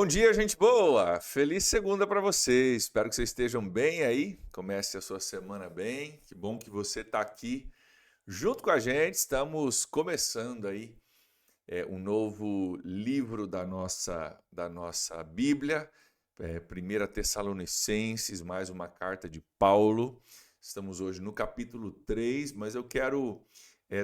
Bom dia, gente boa! Feliz segunda para vocês. Espero que vocês estejam bem aí. Comece a sua semana bem. Que bom que você está aqui junto com a gente. Estamos começando aí um novo livro da nossa Bíblia, 1 Tessalonicenses, mais uma carta de Paulo. Estamos hoje no capítulo 3, mas eu quero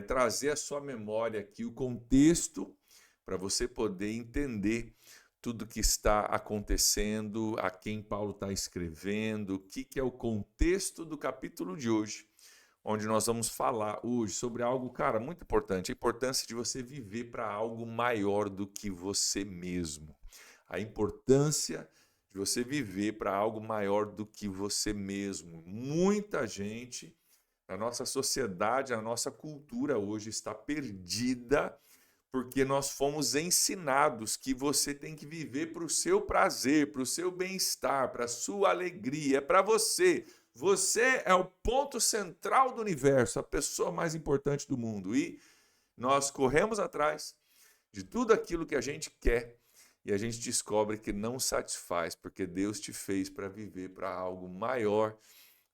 trazer à sua memória aqui o contexto para você poder entender tudo que está acontecendo, a quem Paulo está escrevendo, o que é o contexto do capítulo de hoje, onde nós vamos falar hoje sobre algo, cara, muito importante, a importância de você viver para algo maior do que você mesmo. A importância de você viver para algo maior do que você mesmo. Muita gente na nossa sociedade, na nossa cultura hoje está perdida porque nós fomos ensinados que você tem que viver para o seu prazer, para o seu bem-estar, para a sua alegria, é para você. Você é o ponto central do universo, a pessoa mais importante do mundo. E nós corremos atrás de tudo aquilo que a gente quer e a gente descobre que não satisfaz, porque Deus te fez para viver para algo maior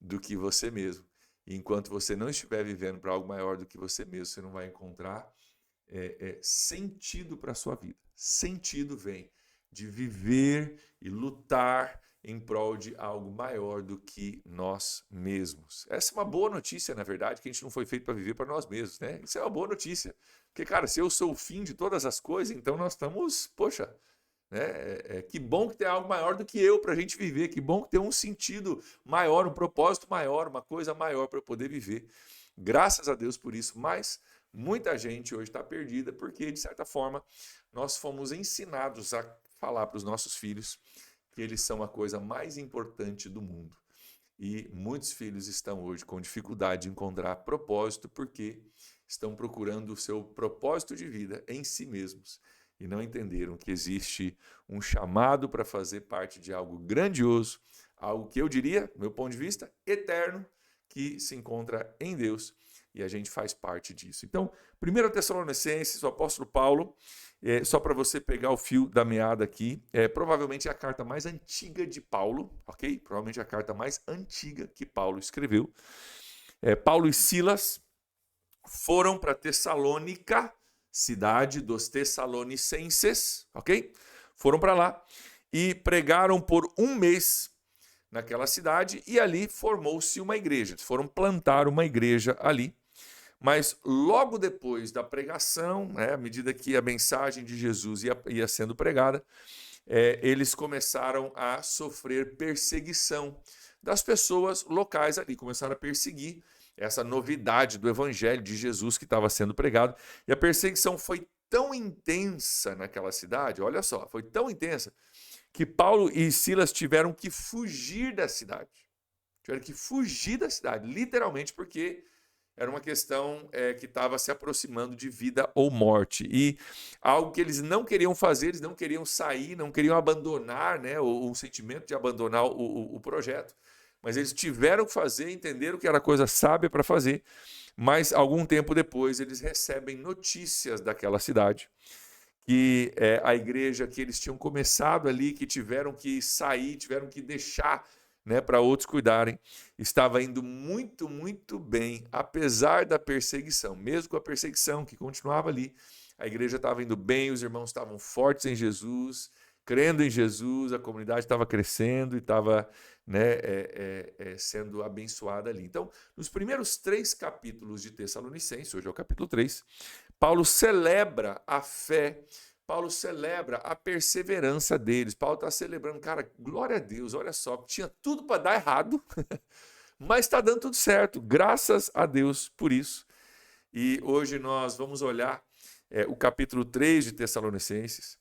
do que você mesmo. E enquanto você não estiver vivendo para algo maior do que você mesmo, você não vai encontrar sentido para a sua vida. Sentido vem de viver e lutar em prol de algo maior do que nós mesmos. Essa é uma boa notícia, na verdade, que a gente não foi feito para viver para nós mesmos, né? Isso é uma boa notícia. Porque, cara, se eu sou o fim de todas as coisas, então nós estamos, poxa, né? Que bom que tem algo maior do que eu para a gente viver, que bom que tem um sentido maior, um propósito maior, uma coisa maior para eu poder viver. Graças a Deus por isso, mas muita gente hoje está perdida porque, de certa forma, nós fomos ensinados a falar para os nossos filhos que eles são a coisa mais importante do mundo. E muitos filhos estão hoje com dificuldade de encontrar propósito porque estão procurando o seu propósito de vida em si mesmos e não entenderam que existe um chamado para fazer parte de algo grandioso, algo que eu diria, do meu ponto de vista, eterno, que se encontra em Deus e a gente faz parte disso. Então, 1 Tessalonicenses, o apóstolo Paulo, só para você pegar o fio da meada aqui, provavelmente é a carta mais antiga de Paulo, ok? Provavelmente é a carta mais antiga que Paulo escreveu. Paulo e Silas foram para Tessalônica, cidade dos Tessalonicenses, ok? Foram para lá e pregaram por um mês naquela cidade e ali formou-se uma igreja. Eles foram plantar uma igreja ali. Mas logo depois da pregação, à medida que a mensagem de Jesus ia sendo pregada, eles começaram a sofrer perseguição das pessoas locais ali, começaram a perseguir essa novidade do evangelho de Jesus que estava sendo pregado. E a perseguição foi tão intensa naquela cidade, olha só, foi tão intensa, que Paulo e Silas tiveram que fugir da cidade. Tiveram que fugir da cidade, literalmente, porque era uma questão que estava se aproximando de vida ou morte. E algo que eles não queriam fazer, eles não queriam sair, não queriam abandonar, né, o sentimento de abandonar o projeto. Mas eles tiveram que fazer, entenderam que era coisa sábia para fazer. Mas algum tempo depois eles recebem notícias daquela cidade. Que a igreja que eles tinham começado ali, que tiveram que sair, tiveram que deixar, né, para outros cuidarem, estava indo muito, muito bem, apesar da perseguição. Mesmo com a perseguição que continuava ali, a igreja estava indo bem, os irmãos estavam fortes em Jesus, crendo em Jesus, a comunidade estava crescendo e estava, né, sendo abençoada ali. Então, nos primeiros 3 capítulos de Tessalonicenses, hoje é o capítulo 3, Paulo celebra a fé, Paulo celebra a perseverança deles. Paulo está celebrando, cara, glória a Deus, olha só, tinha tudo para dar errado, mas está dando tudo certo, graças a Deus por isso. E hoje nós vamos olhar o capítulo 3 de Tessalonicenses,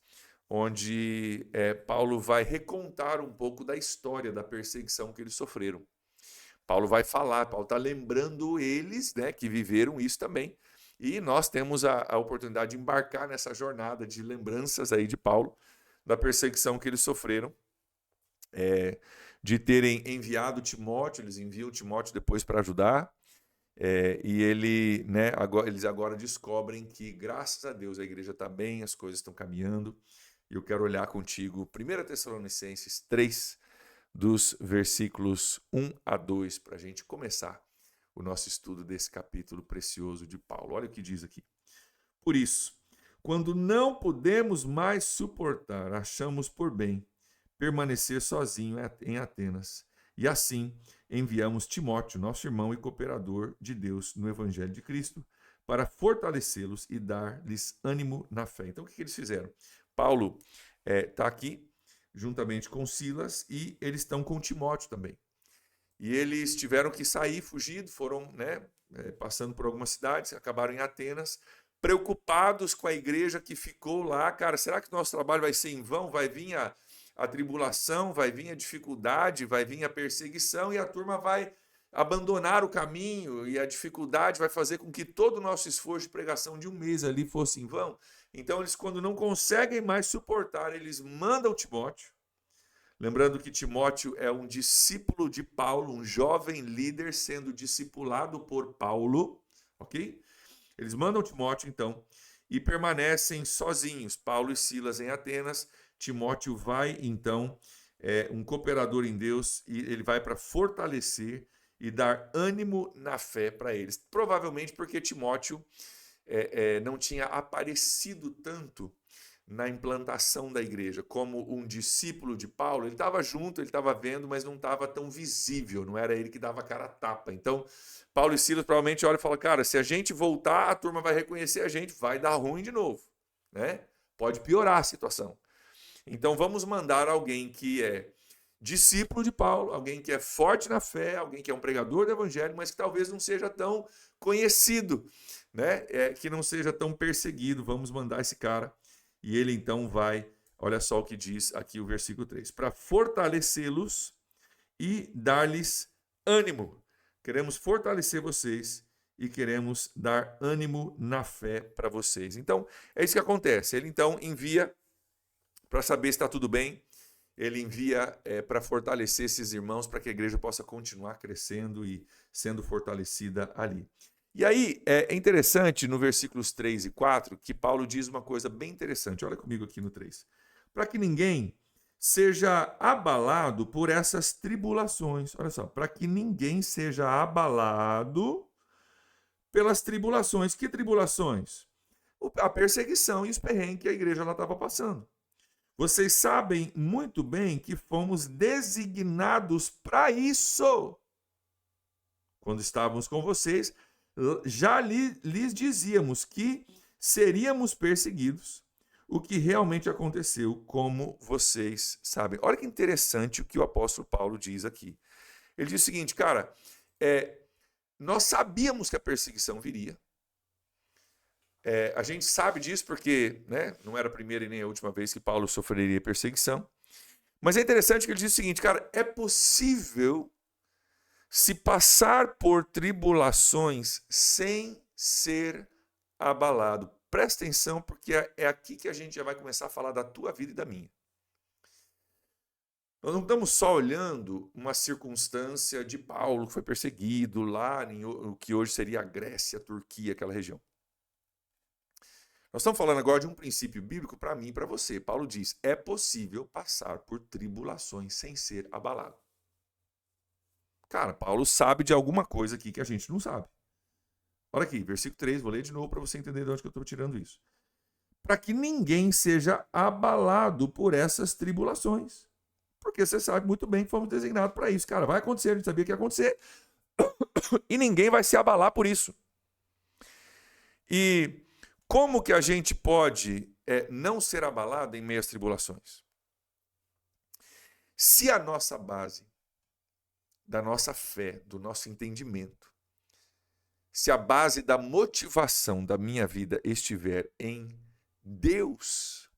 onde Paulo vai recontar um pouco da história da perseguição que eles sofreram. Paulo vai falar, Paulo está lembrando eles, né, que viveram isso também. E nós temos a oportunidade de embarcar nessa jornada de lembranças aí de Paulo, da perseguição que eles sofreram, de terem enviado Timóteo, eles enviam Timóteo depois para ajudar, e eles agora descobrem que, graças a Deus, a igreja está bem, as coisas estão caminhando, E eu quero olhar contigo 1 Tessalonicenses 3, dos versículos 1 a 2, para a gente começar o nosso estudo desse capítulo precioso de Paulo. Olha o que diz aqui. Por isso, quando não podemos mais suportar, achamos por bem permanecer sozinho em Atenas. E assim enviamos Timóteo, nosso irmão e cooperador de Deus no Evangelho de Cristo, para fortalecê-los e dar-lhes ânimo na fé. Então, o que eles fizeram? Paulo está aqui, juntamente com Silas, e eles estão com Timóteo também. E eles tiveram que sair, fugindo, foram passando por algumas cidades, acabaram em Atenas, preocupados com a igreja que ficou lá. Cara, será que nosso trabalho vai ser em vão? Vai vir a tribulação, vai vir a dificuldade, vai vir a perseguição e a turma vai abandonar o caminho e a dificuldade vai fazer com que todo o nosso esforço de pregação de um mês ali fosse em vão. Então, eles, quando não conseguem mais suportar, eles mandam Timóteo. Lembrando que Timóteo é um discípulo de Paulo, um jovem líder sendo discipulado por Paulo, ok? Eles mandam Timóteo, então, e permanecem sozinhos, Paulo e Silas em Atenas. Timóteo vai, então, um cooperador em Deus, e ele vai para fortalecer e dar ânimo na fé para eles. Provavelmente porque Timóteo não tinha aparecido tanto na implantação da igreja como um discípulo de Paulo. Ele estava junto, ele estava vendo, mas não estava tão visível, não era ele que dava cara a tapa. Então, Paulo e Silas provavelmente olham e falam, cara, se a gente voltar, a turma vai reconhecer a gente, vai dar ruim de novo, né? Pode piorar a situação. Então, vamos mandar alguém que é discípulo de Paulo, alguém que é forte na fé, alguém que é um pregador do evangelho, mas que talvez não seja tão conhecido, né? Que não seja tão perseguido. Vamos mandar esse cara. E ele então vai, olha só o que diz aqui o versículo 3, para fortalecê-los e dar-lhes ânimo. Queremos fortalecer vocês e queremos dar ânimo na fé para vocês. Então, é isso que acontece. Ele então envia para saber se está tudo bem, ele envia para fortalecer esses irmãos para que a igreja possa continuar crescendo e sendo fortalecida ali. E aí é interessante no versículos 3 e 4 que Paulo diz uma coisa bem interessante. Olha comigo aqui no 3. Para que ninguém seja abalado por essas tribulações. Olha só, para que ninguém seja abalado pelas tribulações. Que tribulações? A perseguição e os perrengues que a igreja estava passando. Vocês sabem muito bem que fomos designados para isso. Quando estávamos com vocês, já lhes dizíamos que seríamos perseguidos, o que realmente aconteceu, como vocês sabem. Olha que interessante o que o apóstolo Paulo diz aqui. Ele diz o seguinte, cara, nós sabíamos que a perseguição viria. A gente sabe disso porque não era a primeira e nem a última vez que Paulo sofreria perseguição. Mas é interessante que ele diz o seguinte, cara, é possível se passar por tribulações sem ser abalado. Presta atenção, porque é aqui que a gente já vai começar a falar da tua vida e da minha. Nós não estamos só olhando uma circunstância de Paulo, que foi perseguido lá em o que hoje seria a Grécia, a Turquia, aquela região. Nós estamos falando agora de um princípio bíblico para mim e para você. Paulo diz, é possível passar por tribulações sem ser abalado. Cara, Paulo sabe de alguma coisa aqui que a gente não sabe. Olha aqui, versículo 3, vou ler de novo para você entender de onde que eu estou tirando isso. Para que ninguém seja abalado por essas tribulações. Porque você sabe muito bem que fomos designados para isso. Cara, vai acontecer, a gente sabia que ia acontecer. E ninguém vai se abalar por isso. E como que a gente pode não ser abalado em meio às tribulações? Se a nossa base da nossa fé, do nosso entendimento, se a base da motivação da minha vida estiver em Deus,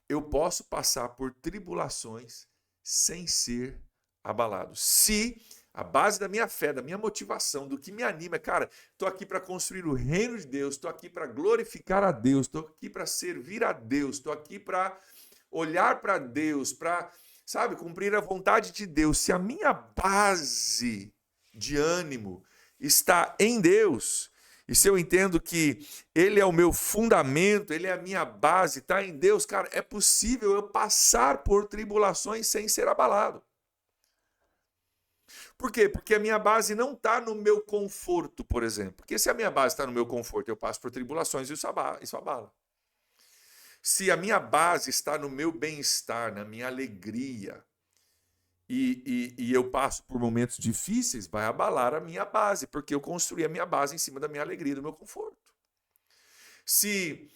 eu posso passar por tribulações sem ser abalado. Se a base da minha fé, da minha motivação, do que me anima, cara, estou aqui para construir o reino de Deus, estou aqui para glorificar a Deus, estou aqui para servir a Deus, estou aqui para olhar para Deus, para, sabe, cumprir a vontade de Deus. Se a minha base de ânimo está em Deus, e se eu entendo que Ele é o meu fundamento, Ele é a minha base, está em Deus, cara, é possível eu passar por tribulações sem ser abalado. Por quê? Porque a minha base não está no meu conforto, por exemplo. Porque se a minha base está no meu conforto, eu passo por tribulações, isso abala. Se a minha base está no meu bem-estar, na minha alegria, e eu passo por momentos difíceis, vai abalar a minha base, porque eu construí a minha base em cima da minha alegria, do meu conforto. Se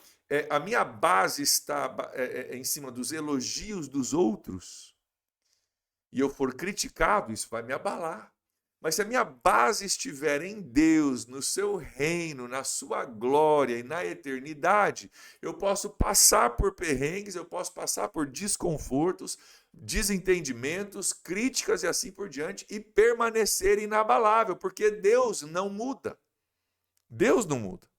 a minha base está em cima dos elogios dos outros, e eu for criticado, isso vai me abalar. Mas se a minha base estiver em Deus, no seu reino, na sua glória e na eternidade, eu posso passar por perrengues, eu posso passar por desconfortos, desentendimentos, críticas e assim por diante, e permanecer inabalável, porque Deus não muda. Deus não muda.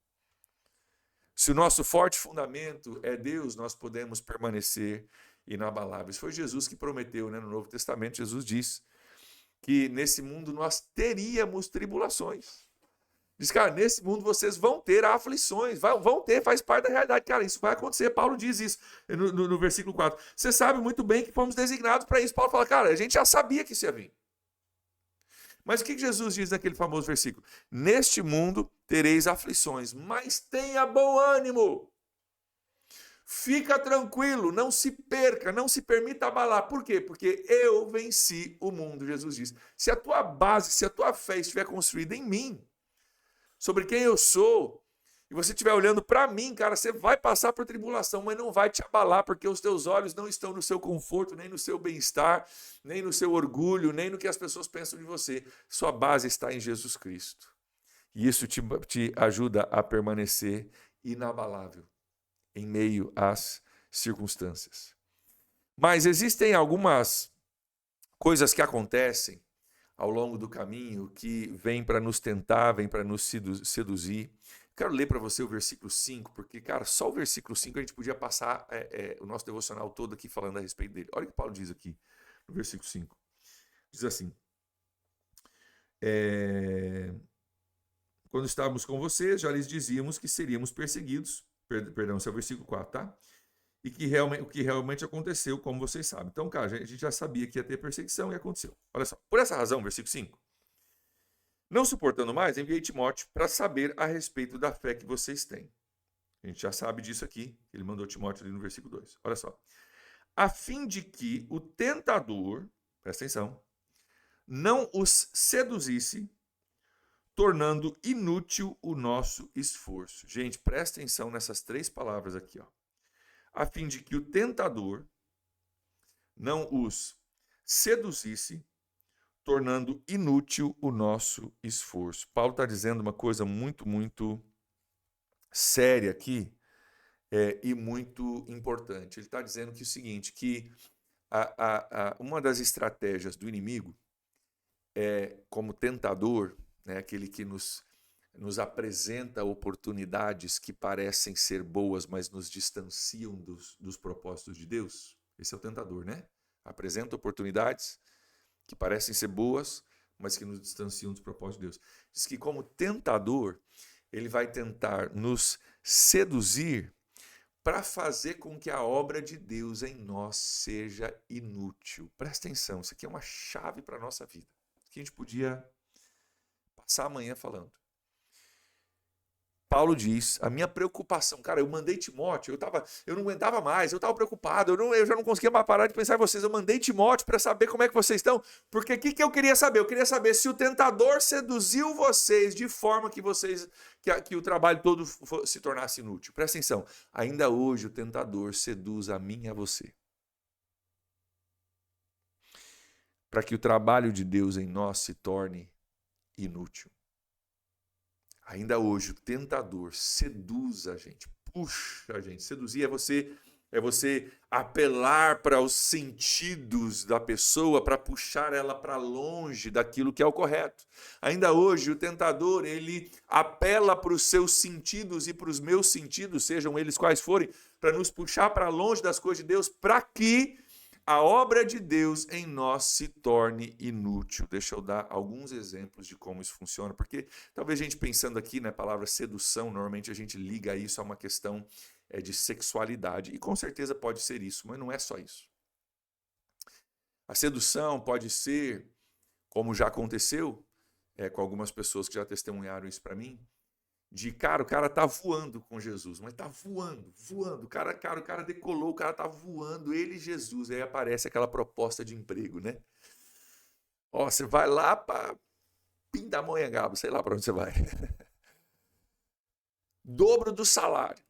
Se o nosso forte fundamento é Deus, nós podemos permanecer inabaláveis. Foi Jesus que prometeu, né? No Novo Testamento, Jesus diz que nesse mundo nós teríamos tribulações. Diz, cara, nesse mundo vocês vão ter aflições, vão ter, faz parte da realidade. Cara, isso vai acontecer. Paulo diz isso no versículo 4. Você sabe muito bem que fomos designados para isso. Paulo fala, cara, a gente já sabia que isso ia vir. Mas o que Jesus diz naquele famoso versículo? Neste mundo tereis aflições, mas tenha bom ânimo. Fica tranquilo, não se perca, não se permita abalar. Por quê? Porque eu venci o mundo, Jesus diz. Se a tua base, se a tua fé estiver construída em mim, sobre quem eu sou, e você estiver olhando para mim, cara, você vai passar por tribulação, mas não vai te abalar, porque os teus olhos não estão no seu conforto, nem no seu bem-estar, nem no seu orgulho, nem no que as pessoas pensam de você. Sua base está em Jesus Cristo. E isso te ajuda a permanecer inabalável em meio às circunstâncias. Mas existem algumas coisas que acontecem ao longo do caminho que vêm para nos tentar, vêm para nos seduzir. Quero ler para você o versículo 5, porque, cara, só o versículo 5 a gente podia passar o nosso devocional todo aqui falando a respeito dele. Olha o que Paulo diz aqui no versículo 5. Diz assim: quando estávamos com vocês, já lhes dizíamos que seríamos perseguidos. Perdão, esse é o versículo 4, tá? E o que realmente aconteceu, como vocês sabem. Então, cara, a gente já sabia que ia ter perseguição e aconteceu. Olha só, por essa razão, versículo 5. Não suportando mais, enviei Timóteo para saber a respeito da fé que vocês têm. A gente já sabe disso aqui. Ele mandou Timóteo ali no versículo 2. Olha só. A fim de que o tentador, presta atenção, não os seduzisse, tornando inútil o nosso esforço. Gente, presta atenção nessas três palavras aqui, ó. A fim de que o tentador não os seduzisse, tornando inútil o nosso esforço. Paulo está dizendo uma coisa muito, muito séria aqui e muito importante. Ele está dizendo que o seguinte, que uma das estratégias do inimigo como tentador, né, aquele que nos apresenta oportunidades que parecem ser boas, mas nos distanciam dos propósitos de Deus. Esse é o tentador, né? Apresenta oportunidades que parecem ser boas, mas que nos distanciam dos propósitos de Deus. Diz que como tentador, ele vai tentar nos seduzir para fazer com que a obra de Deus em nós seja inútil. Presta atenção, isso aqui é uma chave para a nossa vida. Que a gente podia passar amanhã falando. Paulo diz, a minha preocupação, cara, eu mandei Timóteo, eu não aguentava mais, eu estava preocupado, eu já não conseguia mais parar de pensar em vocês, eu mandei Timóteo para saber como é que vocês estão, porque o que eu queria saber? Eu queria saber se o tentador seduziu vocês de forma que que o trabalho todo se tornasse inútil. Presta atenção, ainda hoje o tentador seduz a mim e a você. Para que o trabalho de Deus em nós se torne inútil. Ainda hoje o tentador seduz a gente, puxa a gente. Seduzir é você apelar para os sentidos da pessoa, para puxar ela para longe daquilo que é o correto. Ainda hoje o tentador, ele apela para os seus sentidos e para os meus sentidos, sejam eles quais forem, para nos puxar para longe das coisas de Deus, para que a obra de Deus em nós se torne inútil. Deixa eu dar alguns exemplos de como isso funciona, porque talvez a gente pensando aqui na palavra sedução, normalmente a gente liga isso a uma questão de sexualidade, e com certeza pode ser isso, mas não é só isso. A sedução pode ser, como já aconteceu com algumas pessoas que já testemunharam isso para mim, de, cara, o cara tá voando com Jesus, mas tá voando, voando. O cara decolou, o cara tá voando, ele e Jesus. Aí aparece aquela proposta de emprego, né? Ó, você vai lá para Pindamonhangaba, sei lá para onde você vai. Dobro do salário.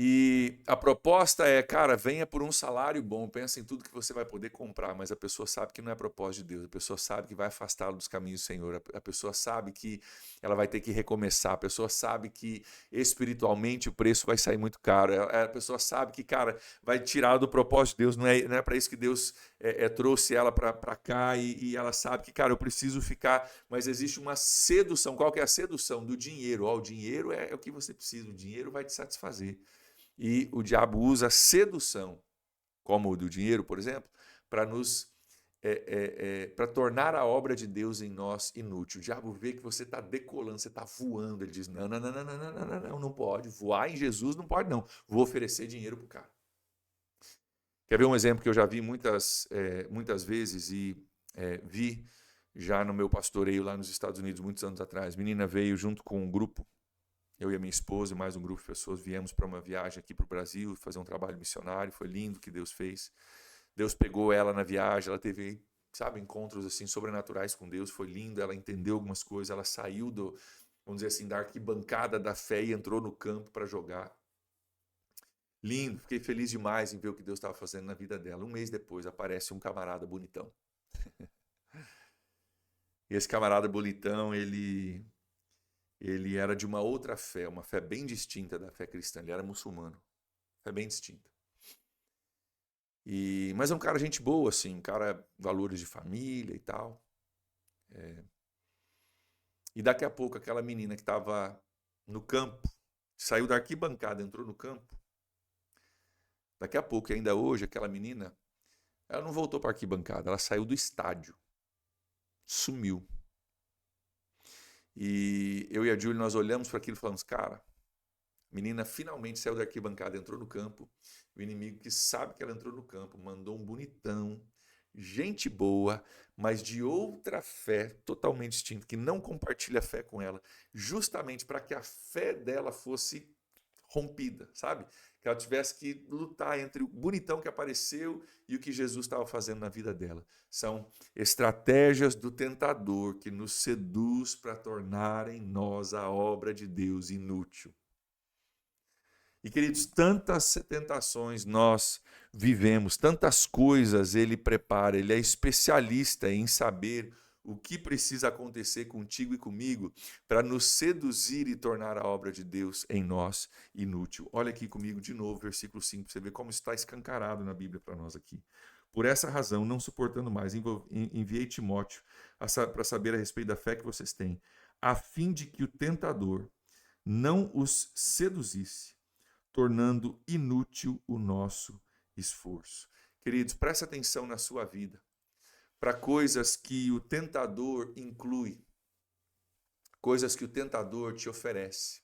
E a proposta é, cara, venha por um salário bom, pensa em tudo que você vai poder comprar, mas a pessoa sabe que não é propósito de Deus, a pessoa sabe que vai afastá-lo dos caminhos do Senhor, a pessoa sabe que ela vai ter que recomeçar, a pessoa sabe que espiritualmente o preço vai sair muito caro, a pessoa sabe que, cara, vai tirar do propósito de Deus, não é para isso que Deus trouxe ela para cá, e ela sabe que, cara, eu preciso ficar, mas existe uma sedução. Qual que é a sedução? Do dinheiro. Ó, o dinheiro é o que você precisa, o dinheiro vai te satisfazer. E o diabo usa a sedução, como o do dinheiro, por exemplo, para nos para tornar a obra de Deus em nós inútil. O diabo vê que você está decolando, você está voando. Ele diz: não, não, não, não, não, não, não, não, não pode. Voar em Jesus não pode, não. Vou oferecer dinheiro para o cara. Quer ver um exemplo que eu já vi muitas vezes e vi já no meu pastoreio lá nos Estados Unidos, muitos anos atrás. A menina veio junto com um grupo. Eu e a minha esposa e mais um grupo de pessoas viemos para uma viagem aqui para o Brasil, fazer um trabalho missionário. Foi lindo o que Deus fez. Deus pegou ela na viagem, ela teve, sabe, encontros assim sobrenaturais com Deus. Foi lindo, ela entendeu algumas coisas, ela saiu vamos dizer assim, da arquibancada da fé e entrou no campo para jogar. Lindo, fiquei feliz demais em ver o que Deus estava fazendo na vida dela. Um mês depois aparece um camarada bonitão. E esse camarada bonitão, ele era de uma outra fé, uma fé bem distinta da fé cristã. Ele era muçulmano, fé bem distinta. Mas é um cara gente boa, assim, um cara valores de família e tal. E daqui a pouco aquela menina que estava no campo, saiu da arquibancada, entrou no campo. Daqui a pouco, e ainda hoje, aquela menina, ela não voltou para a arquibancada, ela saiu do estádio. Sumiu. E eu e a Julie, nós olhamos para aquilo e falamos: cara, a menina finalmente saiu da arquibancada, entrou no campo. O inimigo, que sabe que ela entrou no campo, mandou um bonitão, gente boa, mas de outra fé totalmente distinta, que não compartilha a fé com ela, justamente para que a fé dela fosse rompida, sabe? Que ela tivesse que lutar entre o bonitão que apareceu e o que Jesus estava fazendo na vida dela. São estratégias do tentador que nos seduz para tornar em nós a obra de Deus inútil. E, queridos, tantas tentações nós vivemos, tantas coisas ele prepara, ele é especialista em saber o que precisa acontecer contigo e comigo para nos seduzir e tornar a obra de Deus em nós inútil. Olha aqui comigo de novo, versículo 5, para você ver como está escancarado na Bíblia para nós aqui. Por essa razão, não suportando mais, enviei Timóteo para saber a respeito da fé que vocês têm, a fim de que o tentador não os seduzisse, tornando inútil o nosso esforço. Queridos, presta atenção na sua vida para coisas que o tentador inclui, coisas que o tentador te oferece,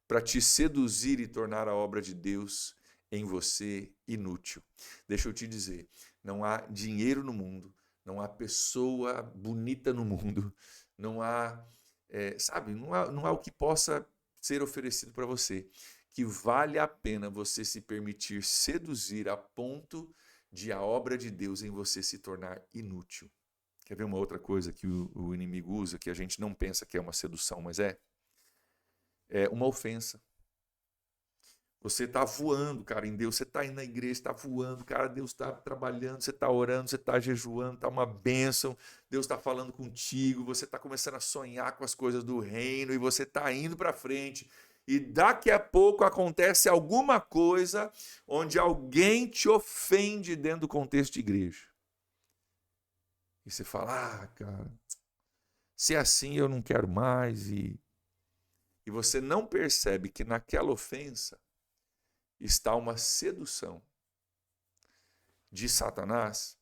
para te seduzir e tornar a obra de Deus em você inútil. Deixa eu te dizer, não há dinheiro no mundo, não há pessoa bonita no mundo, não há, não há o que possa ser oferecido para você que vale a pena você se permitir seduzir a ponto de a obra de Deus em você se tornar inútil. Quer ver uma outra coisa que o inimigo usa, que a gente não pensa que é uma sedução, mas é uma ofensa. Você está voando, cara, em Deus, você está indo na igreja, está voando, cara, Deus está trabalhando, você está orando, você está jejuando, está uma bênção, Deus está falando contigo, você está começando a sonhar com as coisas do reino e você está indo para frente. E daqui a pouco acontece alguma coisa onde alguém te ofende dentro do contexto de igreja. E você fala: cara, se é assim eu não quero mais. E você não percebe que naquela ofensa está uma sedução de Satanás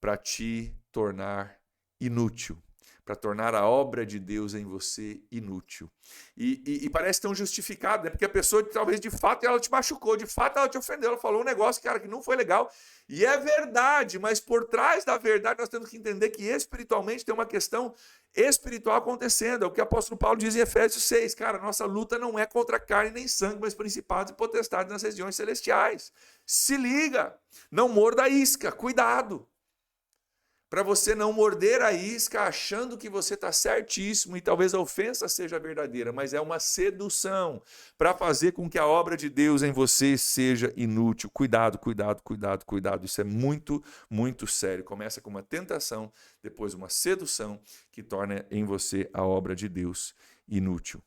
para te tornar inútil, para tornar a obra de Deus em você inútil. E parece tão justificado, né? Porque a pessoa, talvez, de fato, ela te machucou, de fato, ela te ofendeu, ela falou um negócio, cara, que não foi legal. E é verdade, mas por trás da verdade nós temos que entender que espiritualmente tem uma questão espiritual acontecendo. É o que o apóstolo Paulo diz em Efésios 6. Cara, nossa luta não é contra carne nem sangue, mas principados e potestades nas regiões celestiais. Se liga, não morda a isca, cuidado. Para você não morder a isca achando que você está certíssimo e talvez a ofensa seja verdadeira, mas é uma sedução para fazer com que a obra de Deus em você seja inútil. Cuidado, cuidado, cuidado, cuidado. Isso é muito, muito sério. Começa com uma tentação, depois uma sedução que torna em você a obra de Deus inútil.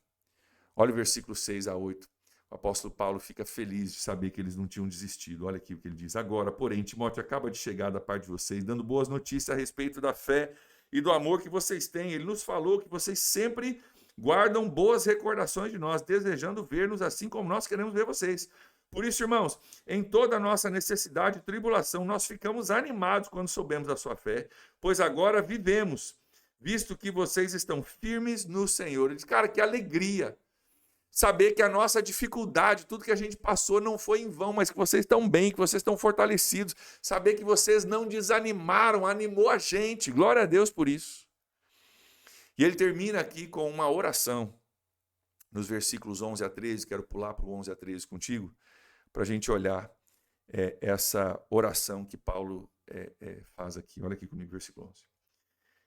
Olha o versículo 6 a 8. O apóstolo Paulo fica feliz de saber que eles não tinham desistido. Olha aqui o que ele diz. Agora, porém, Timóteo acaba de chegar da parte de vocês, dando boas notícias a respeito da fé e do amor que vocês têm. Ele nos falou que vocês sempre guardam boas recordações de nós, desejando ver-nos assim como nós queremos ver vocês. Por isso, irmãos, em toda a nossa necessidade e tribulação, nós ficamos animados quando soubemos da sua fé, pois agora vivemos, visto que vocês estão firmes no Senhor. Ele diz, cara, que alegria! Saber que a nossa dificuldade, tudo que a gente passou não foi em vão, mas que vocês estão bem, que vocês estão fortalecidos. Saber que vocês não desanimaram, animou a gente. Glória a Deus por isso. E ele termina aqui com uma oração, nos versículos 11 a 13. Quero pular para o 11 a 13 contigo, para a gente olhar essa oração que Paulo faz aqui. Olha aqui comigo, versículo 11.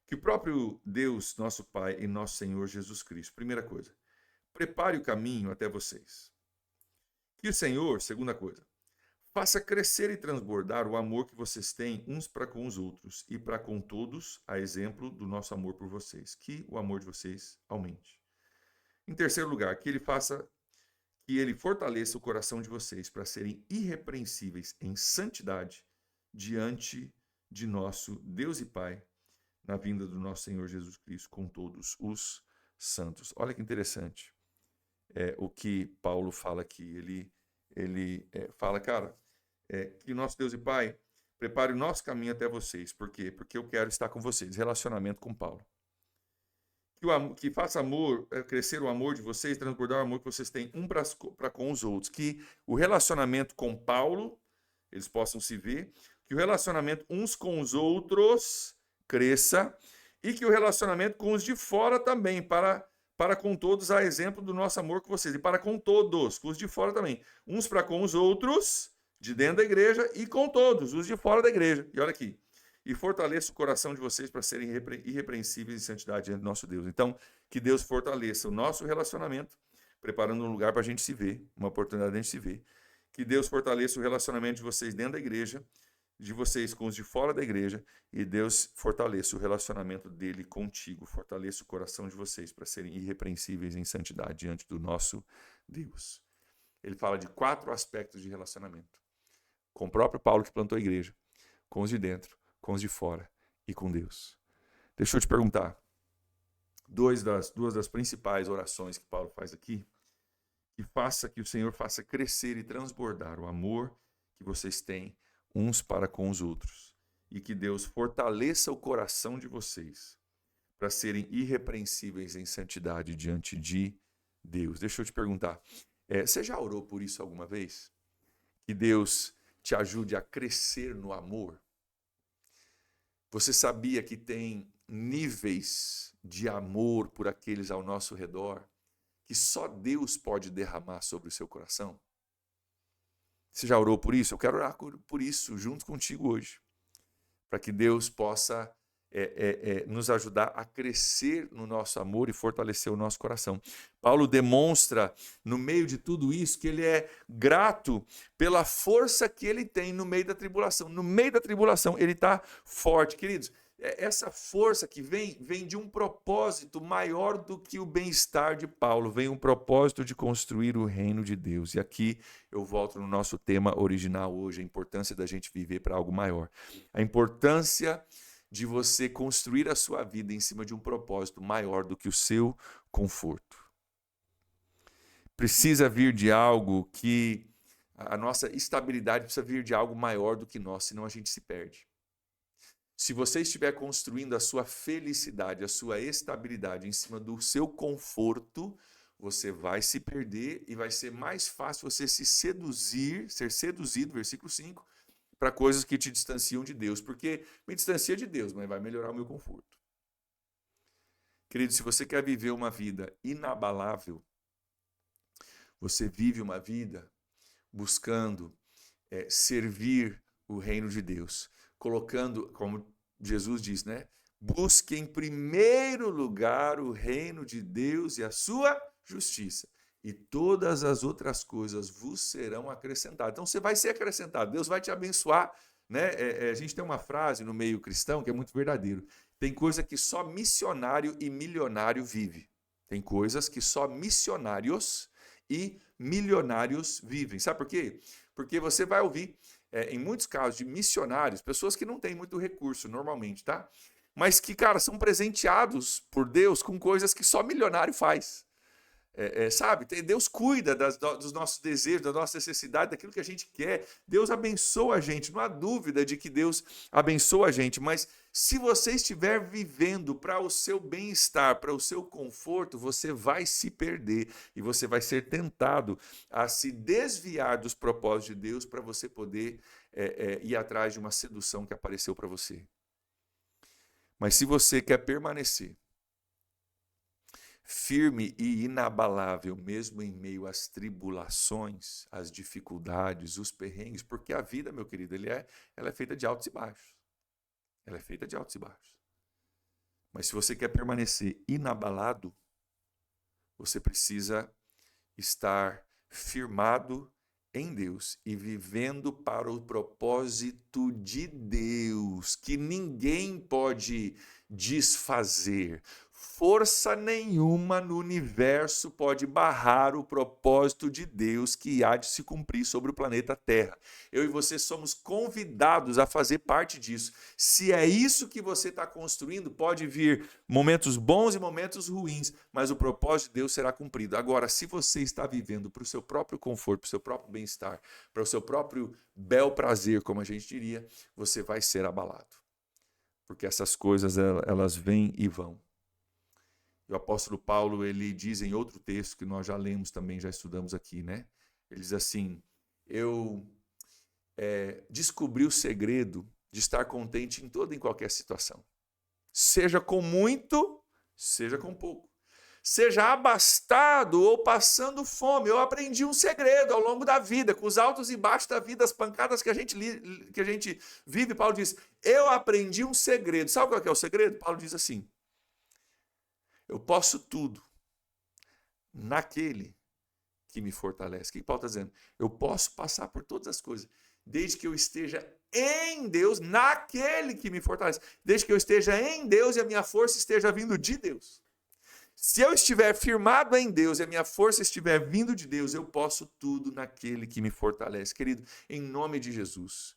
Que o próprio Deus, nosso Pai e nosso Senhor Jesus Cristo, primeira coisa, prepare o caminho até vocês. Que o Senhor, segunda coisa, faça crescer e transbordar o amor que vocês têm uns para com os outros e para com todos, a exemplo do nosso amor por vocês. Que o amor de vocês aumente. Em terceiro lugar, que ele fortaleça o coração de vocês para serem irrepreensíveis em santidade diante de nosso Deus e Pai, na vinda do nosso Senhor Jesus Cristo com todos os santos. Olha que interessante. O que Paulo fala aqui. Ele fala, cara, que nosso Deus e Pai prepare o nosso caminho até vocês. Por quê? Porque eu quero estar com vocês. Relacionamento com Paulo. Que faça amor, crescer o amor de vocês, transbordar o amor que vocês têm um para com os outros. Que o relacionamento com Paulo, eles possam se ver. Que o relacionamento uns com os outros cresça. E que o relacionamento com os de fora também, para com todos, a exemplo do nosso amor com vocês. E para com todos, com os de fora também. Uns para com os outros, de dentro da igreja, e com todos, os de fora da igreja. E olha aqui. E fortaleça o coração de vocês para serem irrepreensíveis em santidade diante do nosso Deus. Então, que Deus fortaleça o nosso relacionamento, preparando um lugar para a gente se ver, uma oportunidade de a gente se ver. Que Deus fortaleça o relacionamento de vocês dentro da igreja, de vocês com os de fora da igreja, e Deus fortaleça o relacionamento dele contigo, fortaleça o coração de vocês para serem irrepreensíveis em santidade diante do nosso Deus. Ele fala de 4 aspectos de relacionamento. Com o próprio Paulo que plantou a igreja, com os de dentro, com os de fora e com Deus. Deixa eu te perguntar, duas das principais orações que Paulo faz aqui, que o Senhor faça crescer e transbordar o amor que vocês têm uns para com os outros, e que Deus fortaleça o coração de vocês para serem irrepreensíveis em santidade diante de Deus. Deixa eu te perguntar, você já orou por isso alguma vez? Que Deus te ajude a crescer no amor? Você sabia que tem níveis de amor por aqueles ao nosso redor que só Deus pode derramar sobre o seu coração? Você já orou por isso? Eu quero orar por isso junto contigo hoje, para que Deus possa nos ajudar a crescer no nosso amor e fortalecer o nosso coração. Paulo demonstra, no meio de tudo isso, que ele é grato pela força que ele tem no meio da tribulação. No meio da tribulação, ele está forte. Queridos, essa força que vem de um propósito maior do que o bem-estar de Paulo. Vem um propósito de construir o reino de Deus. E aqui eu volto no nosso tema original hoje, a importância da gente viver para algo maior. A importância de você construir a sua vida em cima de um propósito maior do que o seu conforto. Precisa vir de algo que A nossa estabilidade precisa vir de algo maior do que nós, senão a gente se perde. Se você estiver construindo a sua felicidade, a sua estabilidade em cima do seu conforto, você vai se perder e vai ser mais fácil você ser seduzido, versículo 5, para coisas que te distanciam de Deus. Porque me distancia de Deus, mas vai melhorar o meu conforto. Querido, se você quer viver uma vida inabalável, você vive uma vida buscando servir o reino de Deus, colocando, como Jesus diz, né? Busque em primeiro lugar o reino de Deus e a sua justiça, e todas as outras coisas vos serão acrescentadas. Então você vai ser acrescentado, Deus vai te abençoar, né? A gente tem uma frase no meio cristão que é muito verdadeiro. Tem coisa que só missionário e milionário vive. Tem coisas que só missionários e milionários vivem. Sabe por quê? Porque você vai ouvir, em muitos casos de missionários, pessoas que não têm muito recurso normalmente, tá? Mas que, cara, são presenteados por Deus com coisas que só milionário faz. Sabe? Deus cuida dos nossos desejos, da nossa necessidade, daquilo que a gente quer. Deus abençoa a gente, não há dúvida de que Deus abençoa a gente, mas se você estiver vivendo para o seu bem-estar, para o seu conforto, você vai se perder e você vai ser tentado a se desviar dos propósitos de Deus para você poder ir atrás de uma sedução que apareceu para você. Mas se você quer permanecer firme e inabalável, mesmo em meio às tribulações, às dificuldades, os perrengues, porque a vida, meu querido, ela é feita de altos e baixos. Ela é feita de altos e baixos. Mas se você quer permanecer inabalado, você precisa estar firmado em Deus e vivendo para o propósito de Deus, que ninguém pode desfazer. Força nenhuma no universo pode barrar o propósito de Deus que há de se cumprir sobre o planeta Terra. Eu e você somos convidados a fazer parte disso. Se é isso que você está construindo, pode vir momentos bons e momentos ruins, mas o propósito de Deus será cumprido. Agora, se você está vivendo para o seu próprio conforto, para o seu próprio bem-estar, para o seu próprio bel prazer, como a gente diria, você vai ser abalado. Porque essas coisas, elas vêm e vão. O apóstolo Paulo, ele diz em outro texto que nós já lemos também, já estudamos aqui, né? Ele diz assim, eu descobri o segredo de estar contente em toda e em qualquer situação. Seja com muito, seja com pouco. Seja abastado ou passando fome. Eu aprendi um segredo ao longo da vida, com os altos e baixos da vida, as pancadas que a gente vive. Paulo diz, eu aprendi um segredo. Sabe qual é o segredo? Paulo diz assim, eu posso tudo naquele que me fortalece. O que Paulo está dizendo? Eu posso passar por todas as coisas, desde que eu esteja em Deus, naquele que me fortalece. Desde que eu esteja em Deus e a minha força esteja vindo de Deus. Se eu estiver firmado em Deus e a minha força estiver vindo de Deus, eu posso tudo naquele que me fortalece. Querido, em nome de Jesus,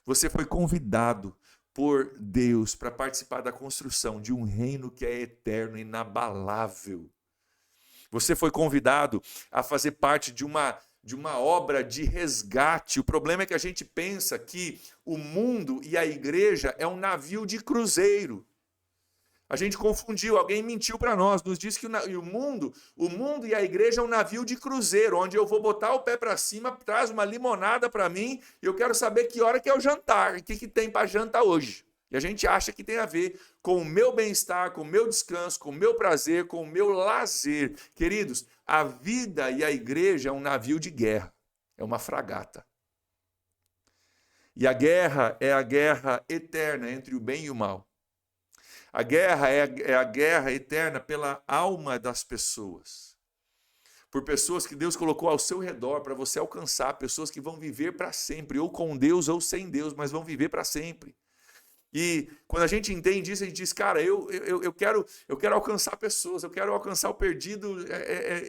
você foi convidado por Deus para participar da construção de um reino que é eterno e inabalável. Você foi convidado a fazer parte de uma obra de resgate. O problema é que a gente pensa que o mundo e a igreja é um navio de cruzeiro. A gente confundiu, alguém mentiu para nós, nos disse que o mundo e a igreja é um navio de cruzeiro, onde eu vou botar o pé para cima, traz uma limonada para mim, e eu quero saber que hora que é o jantar, o que tem para jantar hoje. E a gente acha que tem a ver com o meu bem-estar, com o meu descanso, com o meu prazer, com o meu lazer. Queridos, a vida e a igreja é um navio de guerra, é uma fragata. E a guerra é a guerra eterna entre o bem e o mal. A guerra é a guerra eterna pela alma das pessoas. Por pessoas que Deus colocou ao seu redor para você alcançar, pessoas que vão viver para sempre, ou com Deus ou sem Deus, mas vão viver para sempre. E quando a gente entende isso, a gente diz, cara, eu quero alcançar pessoas, eu quero alcançar o perdido,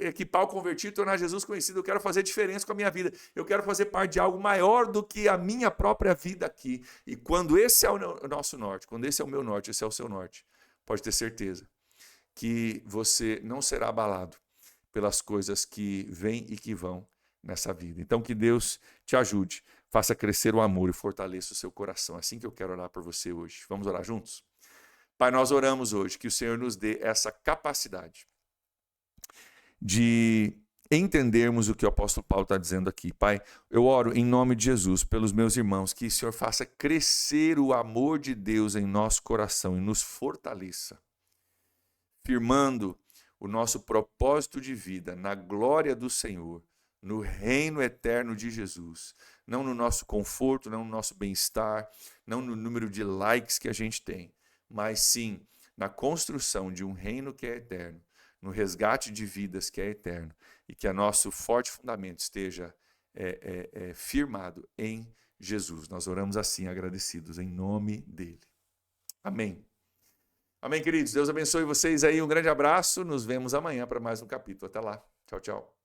equipar o convertido, tornar Jesus conhecido, eu quero fazer diferença com a minha vida, eu quero fazer parte de algo maior do que a minha própria vida aqui. E quando esse é o nosso norte, quando esse é o meu norte, esse é o seu norte, pode ter certeza que você não será abalado pelas coisas que vêm e que vão, nessa vida. Então, que Deus te ajude, faça crescer o amor e fortaleça o seu coração. É assim que eu quero orar por você hoje. Vamos orar juntos? Pai, nós oramos hoje que o Senhor nos dê essa capacidade de entendermos o que o apóstolo Paulo está dizendo aqui. Pai, eu oro em nome de Jesus pelos meus irmãos, que o Senhor faça crescer o amor de Deus em nosso coração e nos fortaleça, firmando o nosso propósito de vida na glória do Senhor, no reino eterno de Jesus, não no nosso conforto, não no nosso bem-estar, não no número de likes que a gente tem, mas sim na construção de um reino que é eterno, no resgate de vidas que é eterno, e que o nosso forte fundamento esteja firmado em Jesus. Nós oramos assim, agradecidos, em nome dele. Amém. Amém, queridos. Deus abençoe vocês aí. Um grande abraço. Nos vemos amanhã para mais um capítulo. Até lá. Tchau, tchau.